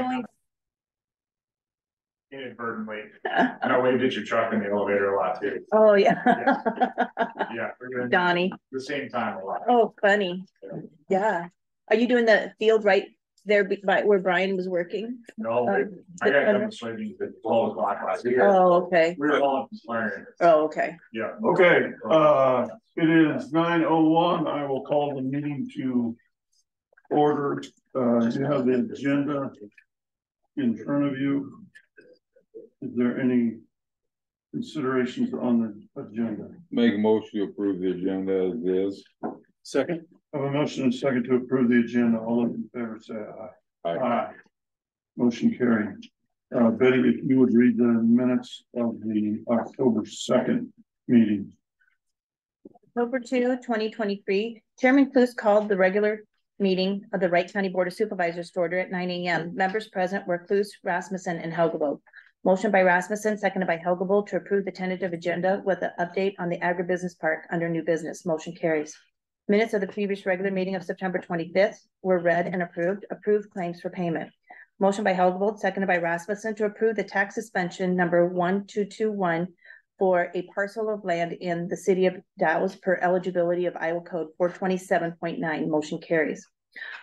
going? Inadvertently. And I waved at your truck in the elevator a lot too. Oh, yeah. Yeah, we're doing Donnie. the same time a lot. Oh, funny. Yeah. Are you doing the field right there by where Brian was working? No, I got done with soybeans at 12 o'clock last year. Oh, okay. We were all learning. Oh, okay. Yeah. Okay. It is 9:01. I will call the meeting to order. You have the agenda in front of you. Is there any considerations on the agenda? Make a motion to approve the agenda as is. Second. I have a motion and a second to approve the agenda. All those in favor say aye. Aye. Motion carried. Betty, if you would read the minutes of the October 2nd meeting. October 2, 2023, Chairman Cluse called the regular meeting of the Wright County Board of Supervisors to order at 9 a.m. Members present were Cluse, Rasmussen, and Helgebold. Motion by Rasmussen, seconded by Helgebold to approve the tentative agenda with an update on the agribusiness park under new business. Motion carries. Minutes of the previous regular meeting of September 25th were read and approved. Approved claims for payment. Motion by Helgebold, seconded by Rasmussen to approve the tax suspension number 1221 for a parcel of land in the city of Dallas per eligibility of Iowa Code 427.9. Motion carries.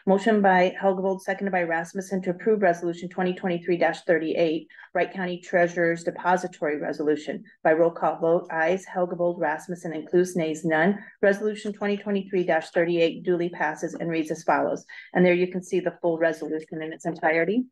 Motion by Helgebold, seconded by Rasmussen to approve resolution 2023-38, Wright County Treasurer's Depository Resolution. By roll call vote, ayes, Helgebold, Rasmussen, and Cluse, nays, none. Resolution 2023-38 duly passes and reads as follows. And there you can see the full resolution in its entirety.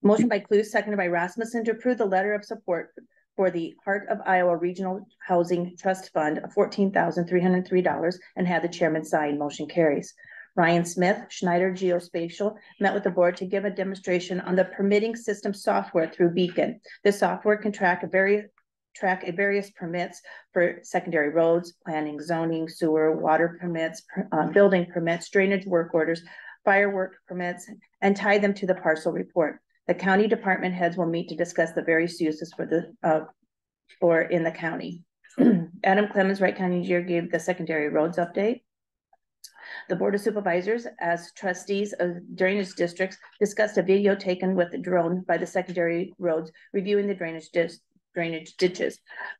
Motion by Cluse, seconded by Rasmussen to approve the letter of support for the Heart of Iowa Regional Housing Trust Fund of $14,303 and had the chairman sign. Motion carries. Ryan Smith, Schneider Geospatial, met with the board to give a demonstration on the permitting system software through Beacon. This software can track various permits for secondary roads, planning, zoning, sewer, water permits, building permits, drainage work orders, firework permits, and tie them to the parcel report. The county department heads will meet to discuss the various uses for in the county. Adam Clemens, Wright County Engineer, gave the secondary roads update. The Board of Supervisors, as trustees of drainage districts, discussed a video taken with the drone by the secondary roads, reviewing the drainage ditches.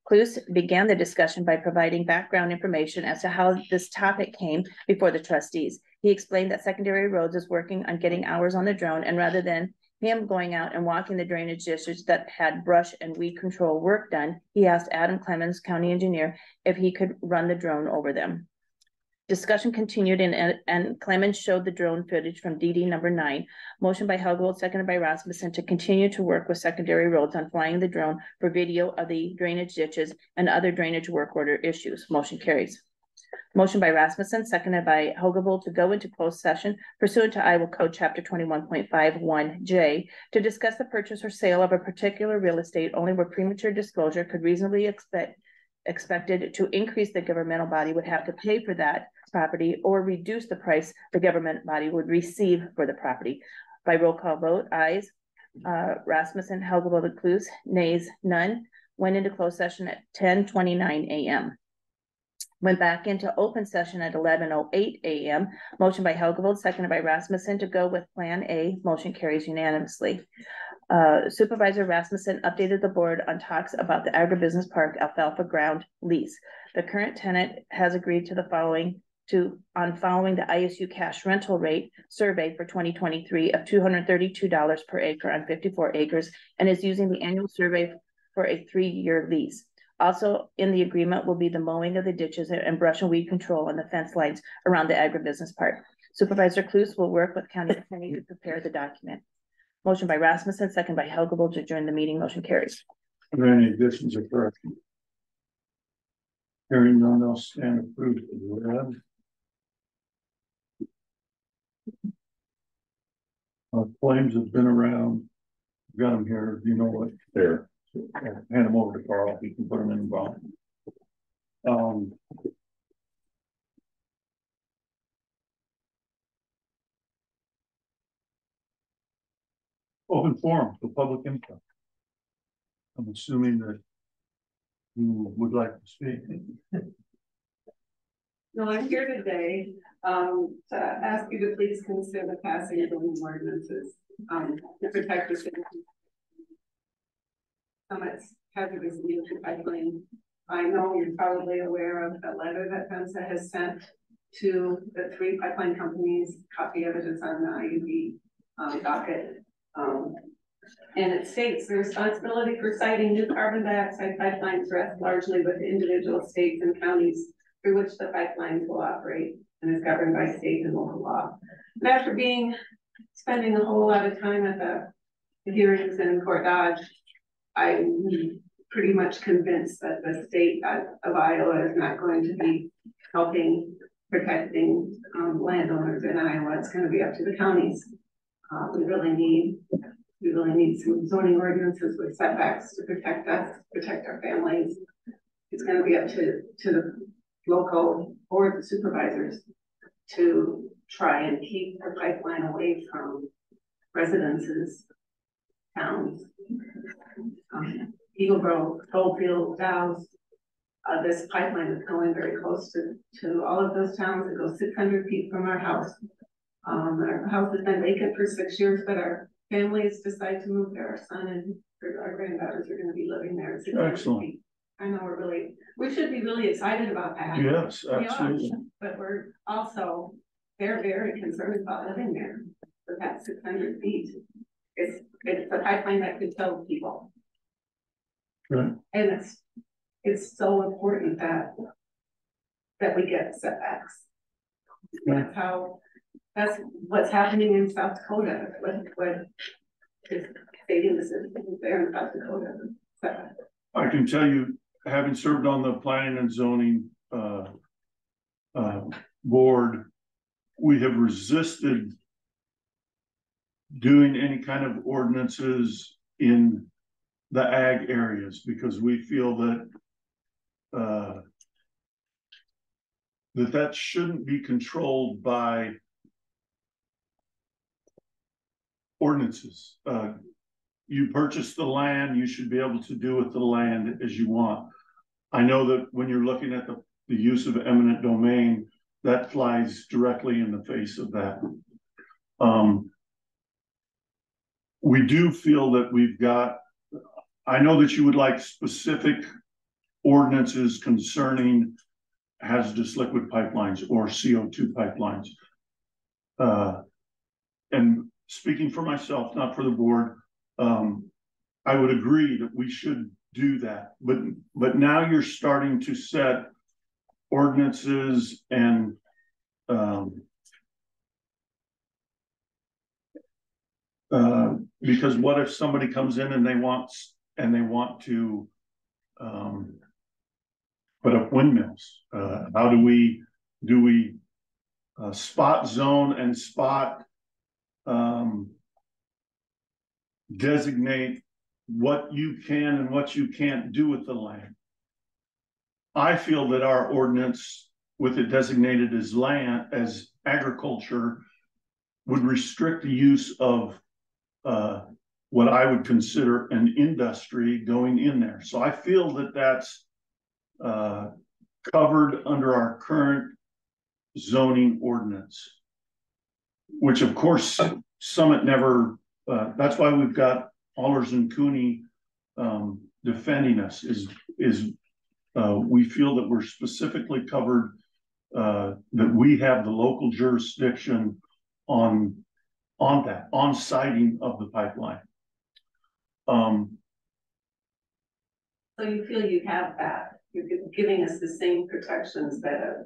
Cluse began the discussion by providing background information as to how this topic came before the trustees. He explained that secondary roads is working on getting hours on the drone, and rather than him going out and walking the drainage districts that had brush and weed control work done, he asked Adam Clemens, county engineer, if he could run the drone over them. Discussion continued and Clemens showed the drone footage from DD number 9. Motion by Helgebold, seconded by Rasmussen, to continue to work with secondary roads on flying the drone for video of the drainage ditches and other drainage work order issues. Motion carries. Motion by Rasmussen, seconded by Helgebold, to go into closed session pursuant to Iowa Code Chapter 21.51J to discuss the purchase or sale of a particular real estate only where premature disclosure could reasonably expected to increase the governmental body would have to pay for that property or reduce the price the government body would receive for the property. By roll call vote, ayes, Rasmussen, Helgebold, and Cluse, nays, none. Went into closed session at 10:29 a.m. Went back into open session at 11:08 a.m. Motion by Helgebold, seconded by Rasmussen, to go with Plan A. Motion carries unanimously. Supervisor Rasmussen updated the board on talks about the agribusiness park alfalfa ground lease. The current tenant has agreed to the following following the ISU cash rental rate survey for 2023 of $232 per acre on 54 acres and is using the annual survey for a 3-year lease. Also in the agreement will be the mowing of the ditches and brush and weed control on the fence lines around the agribusiness park. Supervisor Cluse will work with county attorney to prepare the document. Motion by Rasmussen, second by Helgebold, to adjourn the meeting. Motion carries. Are there any additions or corrections? Hearing none, I'll stand approved as read. Claims have been around. Got them here. You know what? There. Hand them over to Carl. He can put them in the box. Open forum for public input. I'm assuming that you would like to speak. No, I'm here today, to ask you to please consider passing the ordinances, to protect the citizens. It's hazardous legal pipeline. I know you're probably aware of the letter that FEMSA has sent to the 3 pipeline companies, copy of it is on the IUB docket. And it states the responsibility for siting new carbon dioxide pipelines rests largely with individual states and counties through which the pipelines will operate and is governed by state and local law. And after spending a whole lot of time at the hearings and in Court Dodge, I'm pretty much convinced that the state of Iowa is not going to be helping protecting landowners in Iowa. It's going to be up to the counties. We really need some zoning ordinances with setbacks to protect us, protect our families. It's going to be up to the local board of supervisors to try and keep the pipeline away from residences, towns, Eagle Grove, Goldfield, Dows. This pipeline is going very close to all of those towns. It goes 600 feet from our house. Our house has been vacant for 6 years, but our families decide to move there. Our son and our granddaughters are going to be living there. Excellent. I know we should be really excited about that. Yes, absolutely. But we're also, they're very concerned about living there for that 600 feet. It's a pipeline that could kill people. Right. And it's so important that we get setbacks. Yeah. That's what's happening in South Dakota. What is stating the citizens there in South Dakota. I can tell you, having served on the planning and zoning board, we have resisted doing any kind of ordinances in the ag areas because we feel that that shouldn't be controlled by ordinances. You purchase the land, you should be able to do with the land as you want. I know that when you're looking at the use of eminent domain, that flies directly in the face of that. We do feel that we've got, I know that you would like specific ordinances concerning hazardous liquid pipelines or CO2 pipelines. And speaking for myself, not for the board, I would agree that we should do that. But now you're starting to set ordinances and because what if somebody comes in and they want to put up windmills? How do we spot zone and spot designate what you can and what you can't do with the land? I feel that our ordinance, with it designated as land, as agriculture, would restrict the use of what I would consider an industry going in there. So I feel that that's covered under our current zoning ordinance, which of course Summit never, that's why we've got Allers and Cooney defending us, is we feel that we're specifically covered, that we have the local jurisdiction on siting of the pipeline. So you feel you have that? You're giving us the same protections that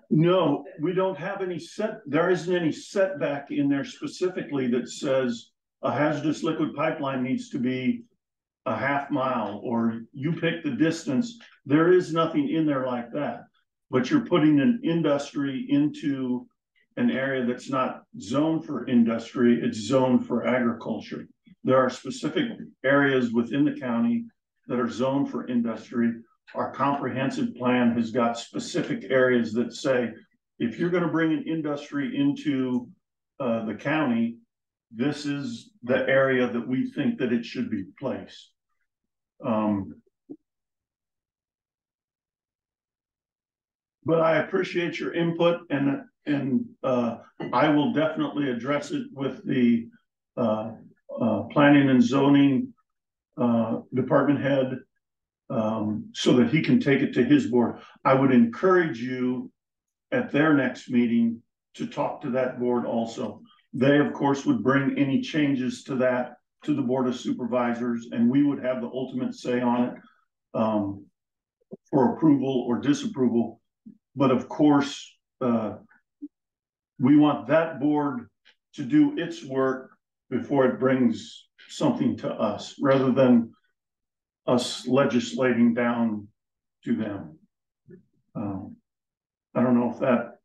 No, we don't have any there isn't any setback in there specifically that says a hazardous liquid pipeline needs to be a half mile, or you pick the distance. There is nothing in there like that, but you're putting an industry into an area that's not zoned for industry, it's zoned for agriculture. There are specific areas within the county that are zoned for industry. Our comprehensive plan has got specific areas that say, if you're going to bring an industry into the county, this is the area that we think that it should be placed. but I appreciate your input and I will definitely address it with the planning and zoning department head so that he can take it to his board. I would encourage you at their next meeting to talk to that board also. They, of course, would bring any changes to that to the Board of Supervisors, and we would have the ultimate say on it for approval or disapproval. But of course, we want that board to do its work before it brings something to us, rather than us legislating down to them. I don't know if that.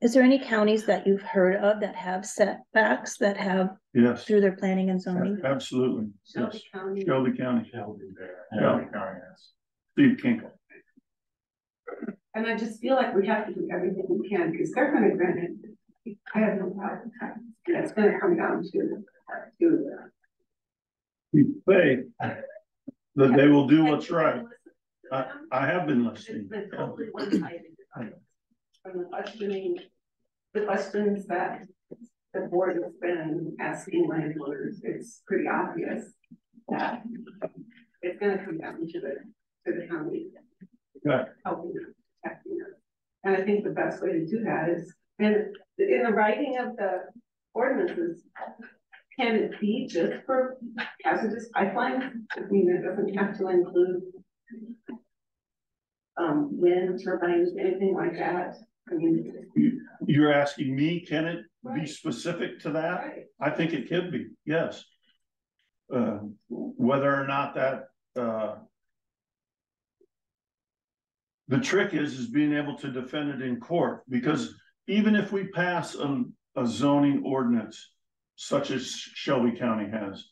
Is there any counties that you've heard of that have setbacks that have Yes, through their planning and zoning? absolutely. Shelby Yes. County. Shelby County. Shelby there. Yeah. Shelby County, yes. Steve Kinkle. And I just feel like we have to do everything we can, because they're gonna grant it. I have no doubt with that. And it's gonna come down to We say that they will do what's right. I have been listening. It's been totally one-sided. From the questions that the board has been asking landowners, it's pretty obvious that it's gonna come down to the county. Okay. Helping us, protecting us. And I think the best way to do that is, and in the writing of the ordinances, can it be just for hazardous pipelines? I mean, it doesn't have to include wind turbines, anything like that. I mean, You're asking me, can it be Right. specific to that? right. I think it could be, yes. Whether or not that, the trick is being able to defend it in court, because even if we pass a zoning ordinance, such as Shelby County has,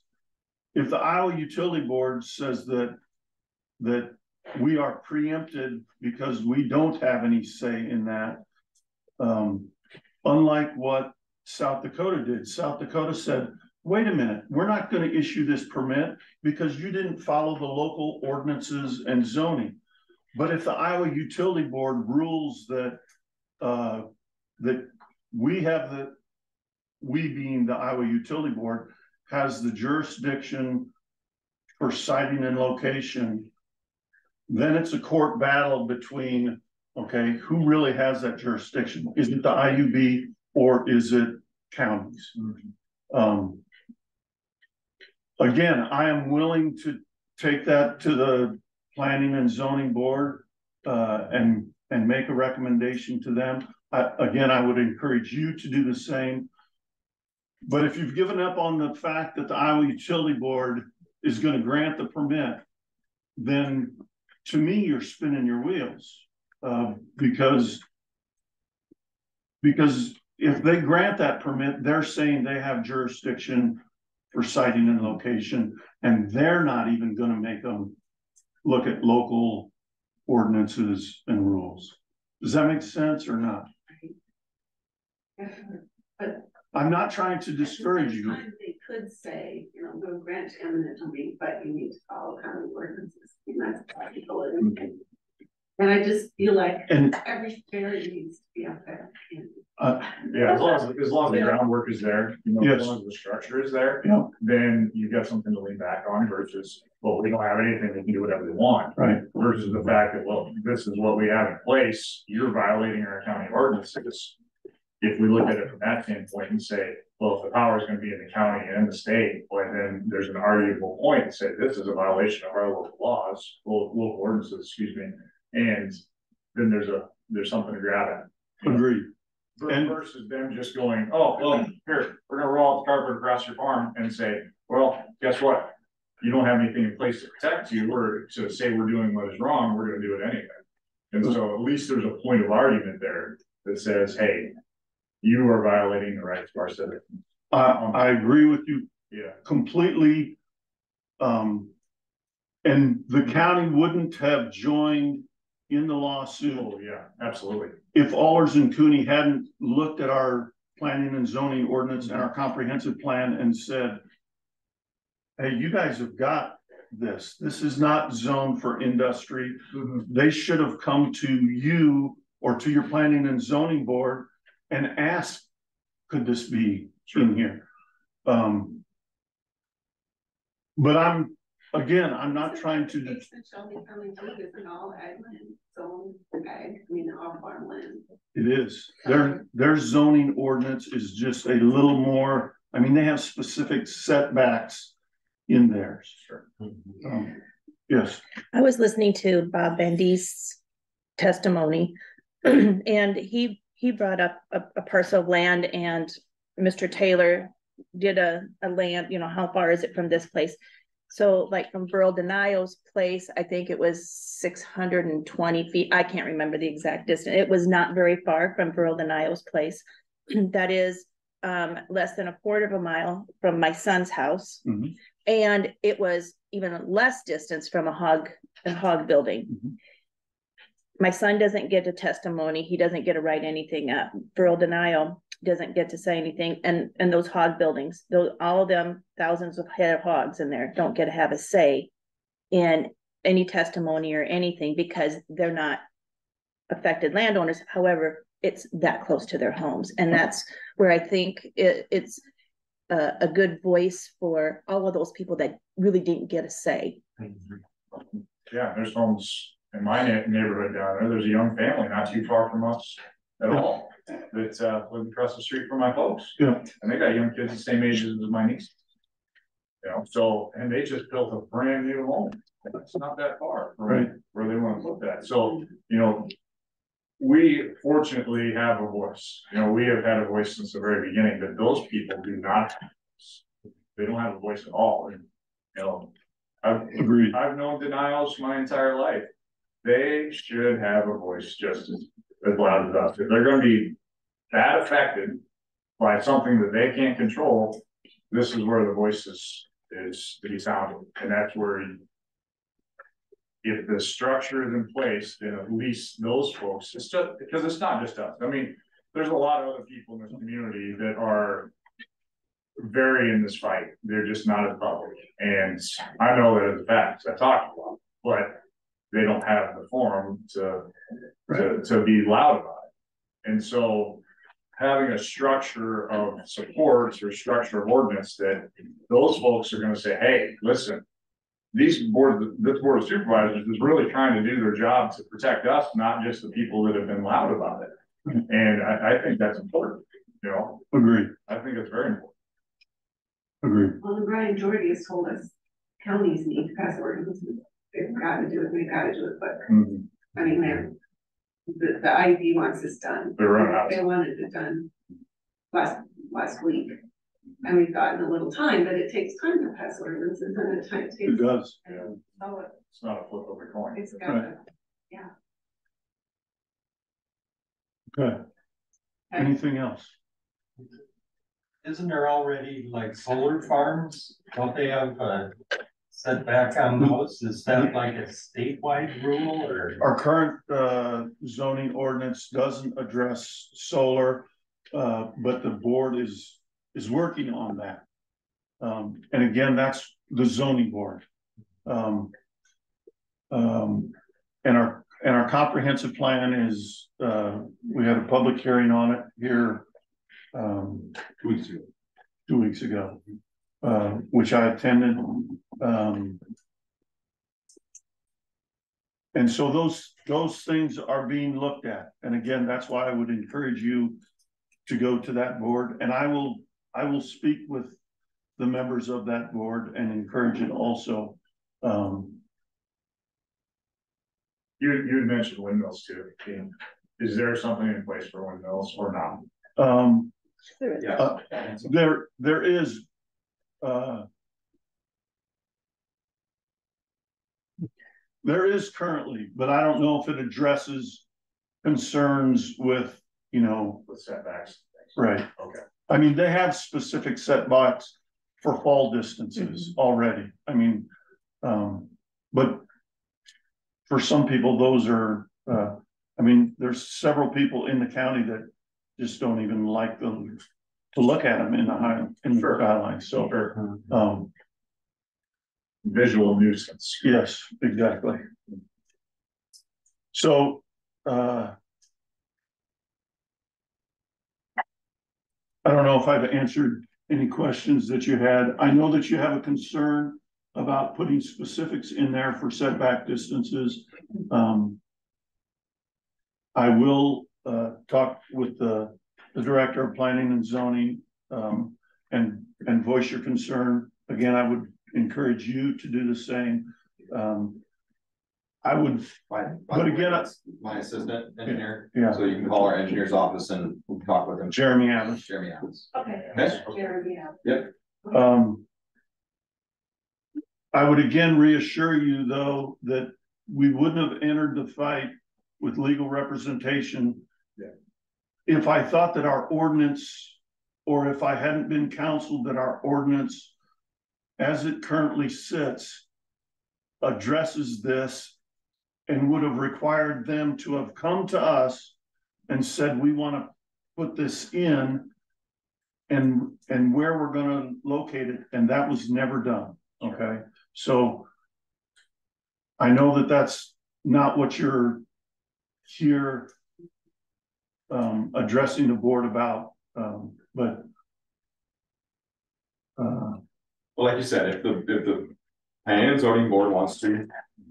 if the Iowa Utility Board says that we are preempted because we don't have any say in that, unlike what South Dakota did. South Dakota said, wait a minute, we're not going to issue this permit because you didn't follow the local ordinances and zoning. But if the Iowa Utility Board rules that that we being the Iowa Utility Board has the jurisdiction for siting and location, then it's a court battle between, okay, who really has that jurisdiction? Is it the IUB or is it counties? Again, I am willing to take that to the planning and zoning board and make a recommendation to them. Again, I would encourage you to do the same. But if you've given up on the fact that the Iowa Utility Board is going to grant the permit, then to me, you're spinning your wheels. Because if they grant that permit, they're saying they have jurisdiction for siting and location, and they're not even going to make them look at local ordinances and rules. Does that make sense or not? But I'm not trying to discourage you. sometimes they could say, you know, we'll grant eminent domain, but you need to follow county ordinances. And that's practical. And I just feel like every ferry needs to be out there. Yeah, as long as the groundwork is there, you know, Yes. as long as the structure is there, Yeah. then you've got something to lean back on versus, well, we don't have anything, they can do whatever they want. Right. Versus the fact that, well, this is what we have in place, you're violating our county ordinances. If we look at it from that standpoint and say, well, if the power is gonna be in the county and the state, well, then there's an arguable point to say this is a violation of our local laws, local ordinances, excuse me. And then there's something to grab at. Agreed. And- Versus them just going, oh, well, here, we're gonna roll out the carpet across your farm and say, well, guess what? You don't have anything in place to protect you or to say we're doing what is wrong, we're gonna do it anyway. And so at least there's a point of argument there that says, hey, you are violating the rights of our citizens. I agree with you Yeah. completely. And the county wouldn't have joined in the lawsuit Oh, yeah, absolutely. if Allers and Cooney hadn't looked at our planning and zoning ordinance and our comprehensive plan and said, hey, you guys have got this. This is not zoned for industry. They should have come to you or to your planning and zoning board and ask, could this be in here? But I'm not trying to. Shall be coming to this in all ag land, zone ag, I mean, all farmland. It is. Their zoning ordinance is just a little more, I mean, they have specific setbacks in there. Sure. Yes. I was listening to Bob Bandy's testimony and he brought up a parcel of land, and Mr. Taylor did a land, you know, how far is it from this place? So like from Burl Denio's place, I think it was 620 feet. I can't remember the exact distance. It was not very far from Burl Denio's place. That is less than a quarter of a mile from my son's house. Mm-hmm. And it was even less distance from a hog building. Mm-hmm. My son doesn't get a testimony. He doesn't get to write anything up. Burl Denio doesn't get to say anything. And those hog buildings, all of them, thousands of head of hogs in there, don't get to have a say in any testimony or anything because they're not affected landowners. However, it's that close to their homes. And that's where I think it's a good voice for all of those people that really didn't get a say. Yeah, there's homes in my neighborhood down there. There's a young family not too far from us at all that's living across the street from my folks. Yeah. And they got young kids the same age as my niece. You know, so, and they just built a brand new home. It's not that far from where they want to put that. So, you know, we fortunately have a voice. You know, we have had a voice since the very beginning, but those people do not have a voice. They don't have a voice at all. And, you know, I've known denials my entire life. They should have a voice just as loud as us. If they're going to be that affected by something that they can't control, this is where the voice is to be sounded. And that's where, if the structure is in place, then at least those folks, it's just because it's not just us. I mean, there's a lot of other people in this community that are very in this fight. They're just not as public. And I know that as a fact, I talk a lot, but they don't have the forum to be loud about it. And so having a structure of supports or structure of ordinance that those folks are going to say, hey, listen, this board of supervisors is really trying to do their job to protect us, not just the people that have been loud about it. And I think that's important, you know. Agreed. I think it's very important. Agreed. Well, Brian Jordy has told us counties need to pass ordinances. They've got to do it, we've got to do it, but I mean, the IED wants this done. They wanted it done last week. And we've gotten a little time, but it takes time to pass ordinances, and it takes. It does. So it's not a flip of a coin. It's got to, yeah. Okay. Anything else? Isn't there already like solar farms? Don't they have a setback on those? Is that like a statewide rule or? Our current zoning ordinance doesn't address solar, but the board is working on that. And again, that's the zoning board. And our comprehensive plan is, we had a public hearing on it here 2 weeks ago, which I attended. And so those things are being looked at. And again, that's why I would encourage you to go to that board. And I will speak with the members of that board and encourage it also. You had mentioned windmills too. Is there something in place for windmills or not? There is. There is currently, but I don't know if it addresses concerns with, you know, with setbacks. Right. Okay. I mean, they have specific setbacks for fall distances already. I mean, but for some people, those are, I mean, there's several people in the county that just don't even like them to look at them in the skyline. So, visual nuisance. Yes, exactly. So, I don't know if I've answered any questions that you had. I know that you have a concern about putting specifics in there for setback distances. I will talk with the director of planning and zoning and voice your concern. Again, I would encourage you to do the same. I would, but again, my assistant engineer. yeah. So you can call our engineer's office and talk with him. Jeremy Adams. Jeremy Adams. Okay. Okay. Jeremy, yeah. Yep. I would again reassure you, though, that we wouldn't have entered the fight with legal representation if I thought that our ordinance, or if I hadn't been counseled that our ordinance, as it currently sits, addresses this and would have required them to have come to us and said, we want to put this in and where we're going to locate it. And that was never done. Okay. So I know that that's not what you're here addressing the board about, but Well, like you said, if the planning and zoning board wants to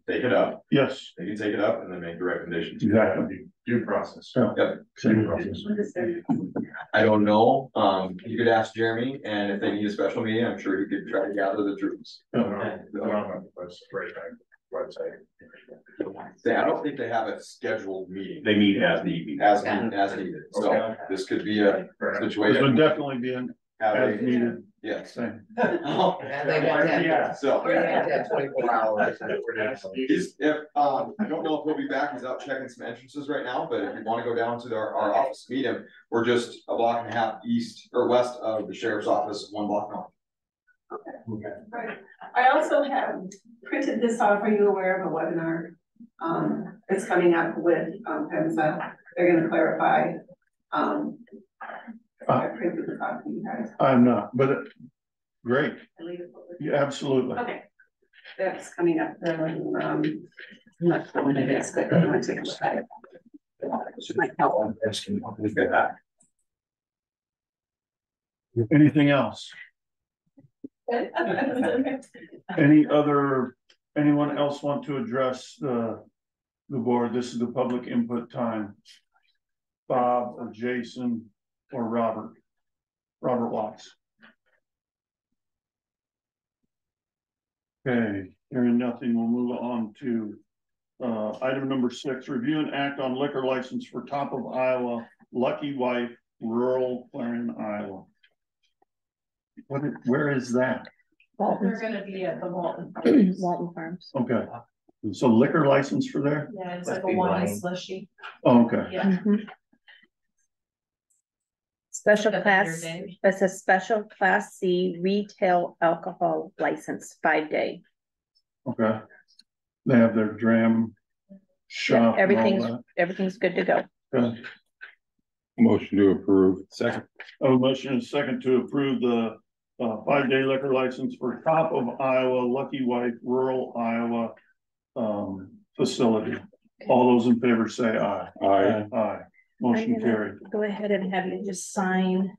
take it up, yes, they can take it up and then make the recommendations. exactly. Due process. Yep. Due process. I don't know. You could ask Jeremy, and if they need a special meeting, I'm sure he could try to gather the troops. I don't think they have a scheduled meeting. They meet as needed. As needed. So Okay. this could be a This situation. would definitely be an Have as a- needed Yes. thing. And they want that. So. We're gonna have that 24 hours. He's, if, I don't know if he'll be back, he's out checking some entrances right now, but if you wanna go down to our office, meet him, we're just a block and a half east or west of the sheriff's office, 1 block north. Okay. Right. I also have printed this off. Are you aware of a webinar? It's coming up with PEMSA. They're gonna clarify. I printed this off for you guys. I'm not, but great. I leave it with you. Yeah, absolutely. Okay. That's coming up. I'm not sure when it is, but I'm gonna take a look at it. Might help. Anything else? Anyone else want to address the board? This is the public input time. Bob or Jason or Robert Watts. Okay, hearing nothing, we'll move on to item number 6, review and act on liquor license for Top of Iowa, Lucky Wife, rural Clarion, Iowa. Where is that? They're gonna be at the Walton. Walton Farms. Okay, so liquor license for there? Yeah, it's like a wine slushy. Oh, okay. Yeah. Mhm. Special That's class, your day. it's a special class C retail alcohol license, 5-day. Okay. They have their dram shop. and all Everything's good to go. that. Okay. Motion to approve. Second. A motion and a second to approve the 5-day liquor license for Top of Iowa, Lucky Wife, rural Iowa facility. All those in favor say aye. Aye. Aye. Motion I'm gonna carried. Go ahead and have you just sign.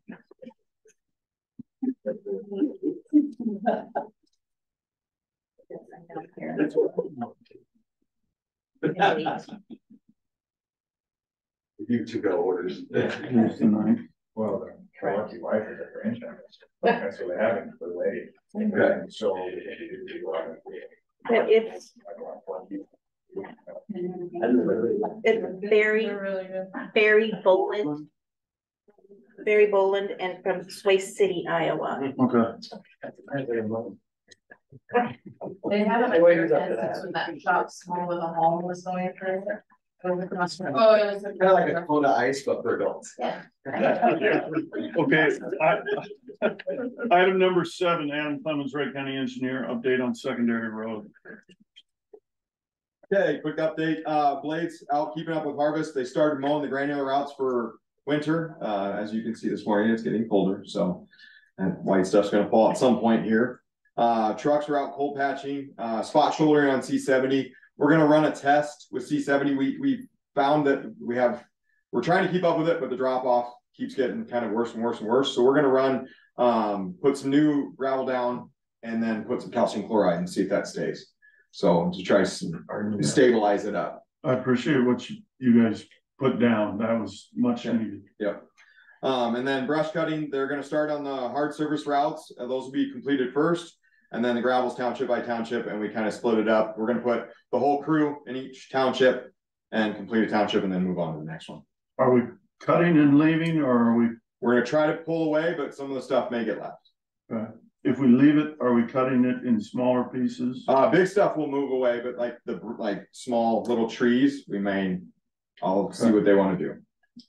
You two got orders. Here's the ninth. Well, the lucky wife is a franchise. That's what they have in the lady. Okay. So. It's Barry, They're really good. Barry Boland. Barry Boland and from Sway City, Iowa. Okay. They have a weird fence when that shop small with a home was going through. Oh, it was. Kind of like a Kona ice, but for adults. Yeah. Okay, item number 7, Adam Clemens, Wright County Engineer, update on secondary road. Okay, quick update, blades out keeping up with harvest. They started mowing the granular routes for winter. As you can see this morning, it's getting colder, so that white stuff's gonna fall at some point here. Trucks are out cold patching, spot shouldering on C70. We're gonna run a test with C70. We found that we're trying to keep up with it, but the drop off keeps getting kind of worse and worse and worse. So we're gonna run, put some new gravel down and then put some calcium chloride and see if that stays. So to try to stabilize it up. I appreciate what you guys put down. That was much needed. Yep. And then brush cutting, they're gonna start on the hard surface routes. Those will be completed first. And then the gravel's township by township, and we kind of split it up. We're gonna put the whole crew in each township and complete a township and then move on to the next one. Are we cutting and leaving, or are we? We're gonna try to pull away, but some of the stuff may get left. If we leave it, are we cutting it in smaller pieces? Big stuff will move away, but like small little trees, I'll see what they want to do.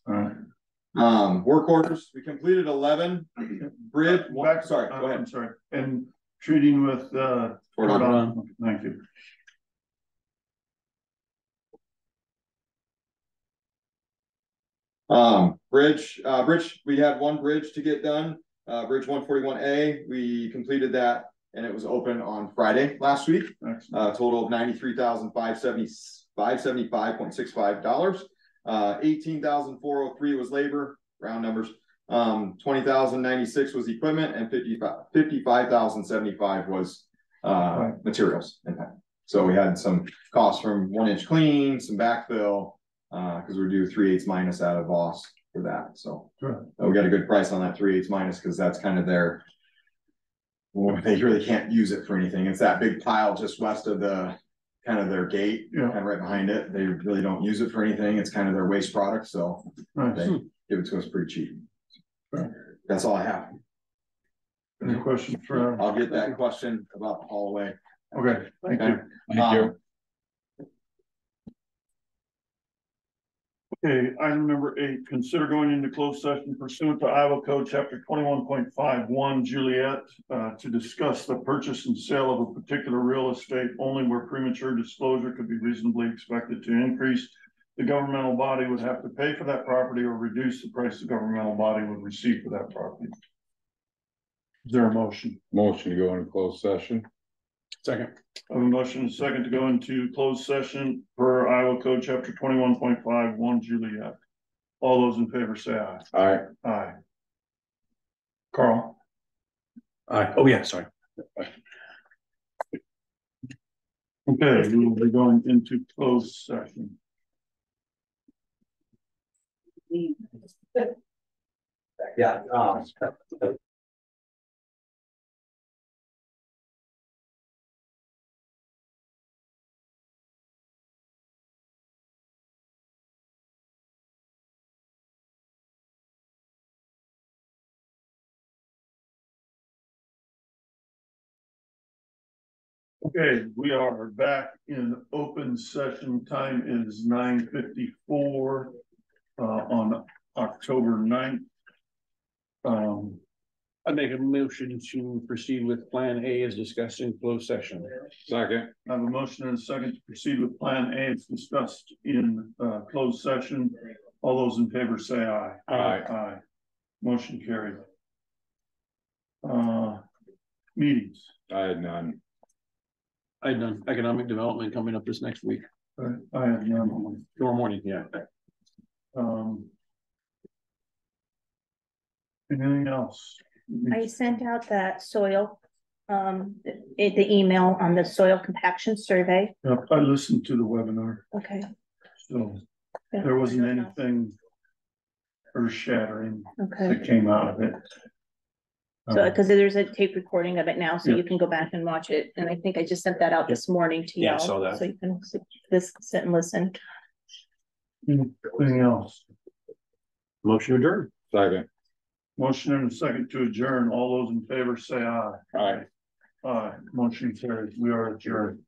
All right. Work orders, we completed 11. Bridge, go ahead. I'm sorry. And treating with, thank you. Bridge, we had one bridge to get done. Bridge 141A, we completed that and it was open on Friday last week. Total of $93,575.65. $18,403 was labor, round numbers. $20,096 was equipment, and $55,075 was materials. So we had some costs from 1-inch clean, some backfill, because we're due 3/8 minus out of Voss for that. So we got a good price on that 3/8 minus, because that's kind of their, well, they really can't use it for anything. It's that big pile just west of the kind of their gate, kind of right behind it. They really don't use it for anything. It's kind of their waste product, so they give it to us pretty cheap. That's all I have. Any questions for? I'll get that question about the hallway. Okay, thank you. Thank you. Okay, item number 8, consider going into closed session pursuant to Iowa Code Chapter 21.51 Juliet to discuss the purchase and sale of a particular real estate only where premature disclosure could be reasonably expected to increase the governmental body would have to pay for that property or reduce the price the governmental body would receive for that property. Is there a motion? Motion to go into closed session. Second. I have a motion and a second to go into closed session per Iowa Code Chapter 21.51 Juliet. All those in favor say aye. Aye. Aye. Carl? Aye. Oh, yeah, sorry. Okay, we will be going into closed session. Yeah. Okay, we are back in open session. Time is 9:54 on October 9th. I make a motion to proceed with Plan A as discussed in closed session. Second. I have a motion and a second to proceed with Plan A as discussed in closed session. All those in favor say aye. Aye. Aye. Motion carried. Meetings. I had none. I had done economic development coming up this next week, I have none. tomorrow morning, yeah. Anything else? I sent out that soil, the email on the soil compaction survey. Yep, I listened to the webinar, Okay. so there wasn't anything earth shattering Okay. that came out of it. So, because there's a tape recording of it now, so you can go back and watch it. And I think I just sent that out this morning to Yeah, I y'all. saw that. So you can sit and listen. Anything else? Motion adjourned. Second. Motion and a second to adjourn. All those in favor say aye. Aye. Aye. Motion carries. We are adjourned.